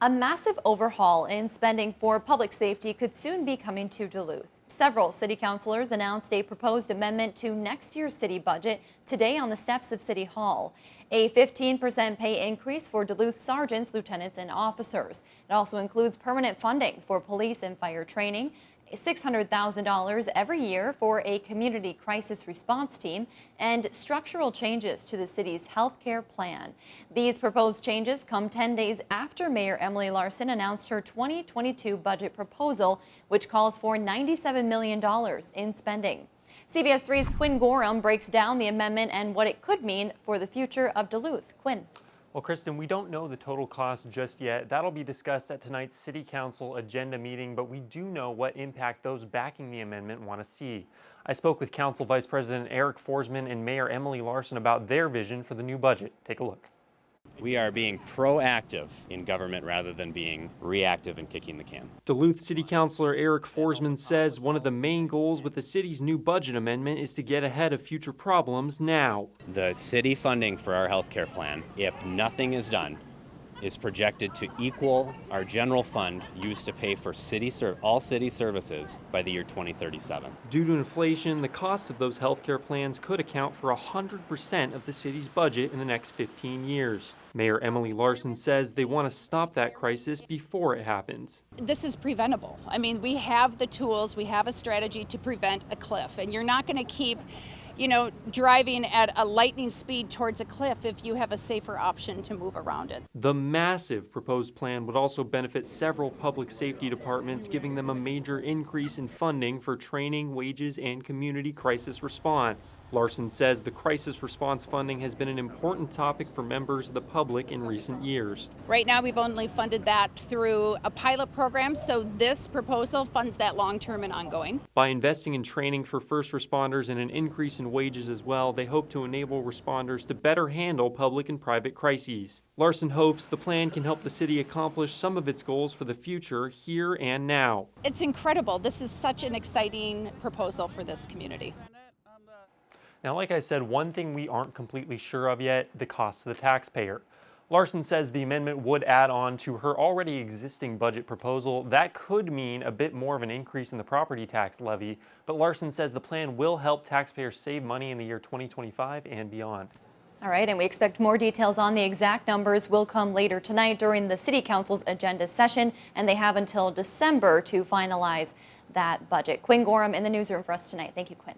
A massive overhaul in spending for public safety could soon be coming to Duluth. Several city councilors announced a proposed amendment to next year's city budget today on the steps of City Hall. A 15% pay increase for Duluth sergeants, lieutenants, and officers. It also includes permanent funding for police and fire training, $600,000 every year for a community crisis response team, and structural changes to the city's health care plan. These proposed changes come 10 days after Mayor Emily Larson announced her 2022 budget proposal, which calls for $97 million in spending. CBS 3's Quinn Gorham breaks down the amendment and what it could mean for the future of Duluth. Quinn. Well, Kristen, we don't know the total cost just yet. That'll be discussed at tonight's City Council agenda meeting, but we do know what impact those backing the amendment want to see. I spoke with Council Vice President Eric Forsman and Mayor Emily Larson about their vision for the new budget. Take a look. We are being proactive in government rather than being reactive and kicking the can. Duluth City Councilor Eric Forsman says one of the main goals with the city's new budget amendment is to get ahead of future problems now. The city funding for our health care plan, if nothing is done, is projected to equal our general fund used to pay for all city services by the year 2037. Due to inflation, the cost of those healthcare plans could account for 100% of the city's budget in the next 15 years. Mayor Emily Larson says they want to stop that crisis before it happens. This is preventable. I mean, we have the tools, we have a strategy to prevent a cliff, and you're not going to keep driving at a lightning speed towards a cliff if you have a safer option to move around it. The massive proposed plan would also benefit several public safety departments, giving them a major increase in funding for training, wages, and community crisis response. Larson says the crisis response funding has been an important topic for members of the public in recent years. Right now, we've only funded that through a pilot program, so this proposal funds that long-term and ongoing. By investing in training for first responders and an increase in wages as well, they hope to enable responders to better handle public and private crises. Larson hopes the plan can help the city accomplish some of its goals for the future here and now. It's incredible. This is such an exciting proposal for this community. Now, like I said, one thing we aren't completely sure of yet, the cost to the taxpayer. Larson says the amendment would add on to her already existing budget proposal. That could mean a bit more of an increase in the property tax levy, but Larson says the plan will help taxpayers save money in the year 2025 and beyond. All right, and we expect more details on the exact numbers will come later tonight during the City Council's agenda session, and they have until December to finalize that budget. Quinn Gorham in the newsroom for us tonight. Thank you, Quinn.